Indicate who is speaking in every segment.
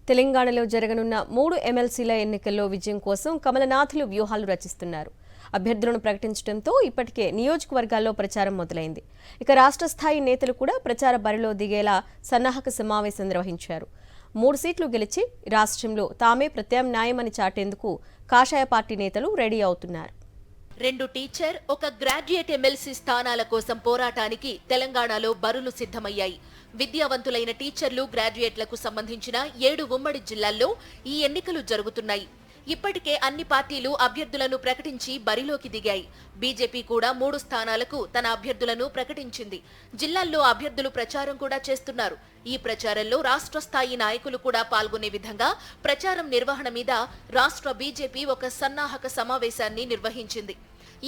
Speaker 1: తెలంగాణలో జరగనున్న 3 ఎమ్మెల్సీల ఎన్నికల్లో విజయం కోసం కమలనాథులు వ్యూహాలు రచిస్తున్నారు. అభ్యర్థులను ప్రకటించడంతో ఇప్పటికే నియోజకవర్గాల్లో ప్రచారం మొదలైంది. ఇక రాష్ట్ర స్థాయి నేతలు కూడా ప్రచార బరిలో దిగేలా సన్నాహక సమావేశం నిర్వహించారు. 3 సీట్లు గెలిచి రాష్ట్రంలో తామే ప్రత్యామ్నాయమని చాటేందుకు కాషాయ పార్టీ నేతలు రెడీ అవుతున్నారు.
Speaker 2: 2 టీచర్, 1 గ్రాడ్యుయేట్ ఎమ్మెల్సీ స్థానాల కోసం పోరాటానికి తెలంగాణలో బరులు సిద్ధమయ్యాయి. విద్యావంతులైన టీచర్లు, గ్రాడ్యుయేట్లకు సంబంధించిన 7 ఉమ్మడి జిల్లాల్లో ఈ ఎన్నికలు జరుగుతున్నాయి. ఇప్పటికే అన్ని పార్టీలు అభ్యర్థులను ప్రకటించి బరిలోకి దిగాయి. బీజేపీ కూడా 3 స్థానాలకు తన అభ్యర్థులను ప్రకటించింది. జిల్లాల్లో అభ్యర్థులు ప్రచారం కూడా చేస్తున్నారు. ఈ ప్రచారంలో రాష్ట్ర స్థాయి నాయకులు కూడా పాల్గొనే విధంగా ప్రచారం నిర్వహణ మీద రాష్ట్ర బీజేపీ ఒక సన్నాహక సమావేశాన్ని నిర్వహించింది.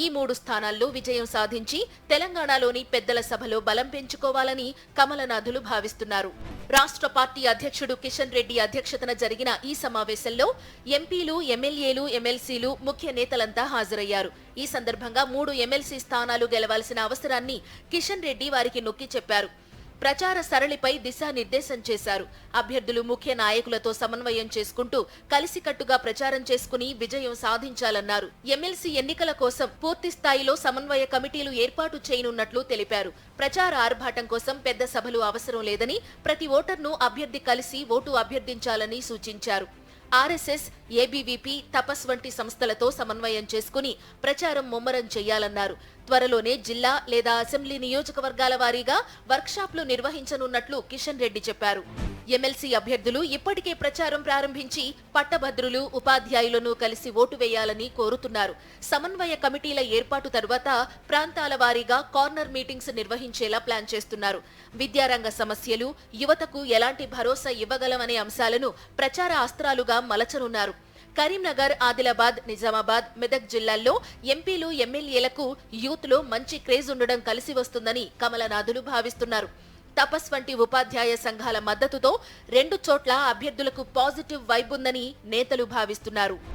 Speaker 2: ఈ 3 స్థానాల్లో విజయం సాధించి తెలంగాణలోని పెద్దల సభలో బలం పెంచుకోవాలని కమలనాథులు భావిస్తున్నారు. రాష్ట్ర పార్టీ అధ్యక్షుడు కిషన్ రెడ్డి అధ్యక్షతన జరిగిన ఈ సమావేశంలో ఎంపీలు, ఎమ్మెల్యేలు, ఎమ్మెల్సీలు, ముఖ్య నేతలంతా హాజరయ్యారు. ఈ సందర్భంగా 3 ఎమ్మెల్సీ స్థానాలు గెలవాల్సిన అవసరాన్ని కిషన్ రెడ్డి వారికి నొక్కి చెప్పారు. ప్రచార సరళిపై దిశానిర్దేశం చేశారు. అభ్యర్థులు ముఖ్య నాయకులతో సమన్వయం చేసుకుంటూ కలిసికట్టుగా ప్రచారం చేసుకుని విజయం సాధించాలన్నారు. ఎమ్మెల్సీ ఎన్నికల కోసం పూర్తి స్థాయిలో సమన్వయ కమిటీలు ఏర్పాటు చేయనున్నట్లు తెలిపారు. ప్రచార ఆర్భాటం కోసం పెద్ద సభలు అవసరం లేదని, ప్రతి ఓటర్ను అభ్యర్థి కలిసి ఓటు అభ్యర్థించాలని సూచించారు. ఆర్ఎస్ఎస్, ఏబీవీపీ, తపస్ వంటి సంస్థలతో సమన్వయం చేసుకుని ప్రచారం ముమ్మరం చేయాలన్నారు. త్వరలోనే జిల్లా లేదా అసెంబ్లీ నియోజకవర్గాల వారీగా వర్క్షాప్లు నిర్వహించనున్నట్లు కిషన్ రెడ్డి చెప్పారు. ఎమ్మెల్సీ అభ్యర్థులు ఇప్పటికే ప్రచారం ప్రారంభించి పట్టభద్రులు, ఉపాధ్యాయులను కలిసి ఓటు వేయాలని కోరుతున్నారు. సమన్వయ కమిటీల ఏర్పాటు తరువాత ప్రాంతాల వారీగా కార్నర్ మీటింగ్స్ నిర్వహించేలా ప్లాన్ చేస్తున్నారు. విద్యారంగ సమస్యలు, యువతకు ఎలాంటి భరోసా ఇవ్వగలమనే అంశాలను ప్రచార అస్త్రాలుగా మలచనున్నారు. కరీంనగర్, ఆదిలాబాద్, నిజామాబాద్, మెదక్ జిల్లాల్లో ఎంపీలు, ఎమ్మెల్యేలకు యూత్ లో మంచి క్రేజ్ ఉండడం కలిసి వస్తుందని కమలనాథులు భావిస్తున్నారు. తపస్ వంటి ఉపాధ్యాయ సంఘాల మద్దతుతో 2 చోట్ల అభ్యర్థులకు పాజిటివ్ వైబ్ ఉందని నేతలు భావిస్తున్నారు.